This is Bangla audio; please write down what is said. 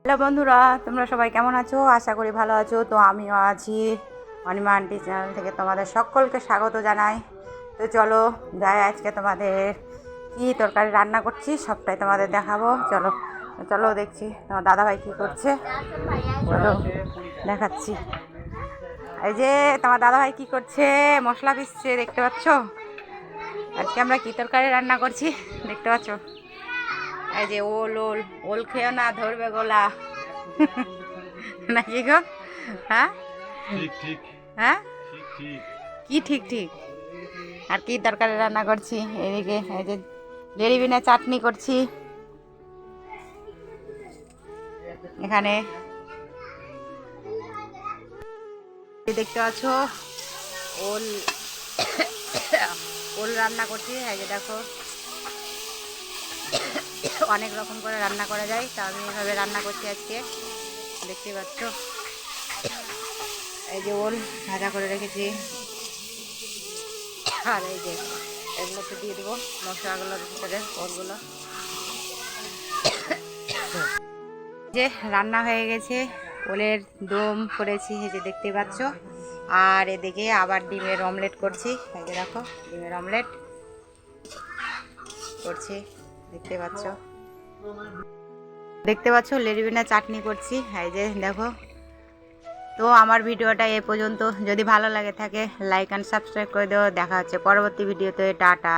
হ্যালো বন্ধুরা, তোমরা সবাই কেমন আছো? আশা করি ভালো আছো। তো আমিও আছি। অনিমা আন্টি চ্যানেল থেকে তোমাদের সকলকে স্বাগত জানাই। তো চলো যাই, আজকে তোমাদের কি তরকারি রান্না করছি সবটাই তোমাদের দেখাবো। চলো চলো দেখছি তোমার দাদাভাই কী করছে, চলো দেখাচ্ছি। এই যে তোমার দাদাভাই কী করছে, মশলা পিসছে, দেখতে পাচ্ছ। আজকে আমরা কী তরকারি রান্না করছি দেখতে পাচ্ছ। এই যে ওল ওল ওল খেয়েও না, ধরবে গোলা নাকি গো? হ্যাঁ হ্যাঁ, কি ঠিক ঠিক। আর কি তরকারি রান্না করছি এদিকে, এই যে লেড়ি বিনা চাটনি করছি। এখানে দেখতে পাচ্ছ ওল ওল রান্না করছি। এই যে দেখো, অনেক রকম করে রান্না করা যায়, তা আমি এভাবে রান্না করছি আজকে, দেখতে পাচ্ছ। এই যে ওল ভাজা করে রেখেছি, আর এই যে এগুলোতে দিয়ে দেবো মশলাগুলোর ভিতরে ওলগুলো। যে রান্না হয়ে গেছে, ওলের দম করেছি, এই যে দেখতে পাচ্ছ। আর এদিকে আবার ডিমের অমলেট করছি, এই যে দেখো ডিমের অমলেট করছি, দেখতে পাচ্ছ। দেখতে পাচ্ছ লেরিবিনা চাটনি করছি, এই যে দেখো। তো আমার ভিডিওটা এ পর্যন্ত, যদি ভালো লাগে থাকে লাইক অ্যান্ড সাবস্ক্রাইব করে দেও। দেখা হচ্ছে পরবর্তী ভিডিওতে। টাটা।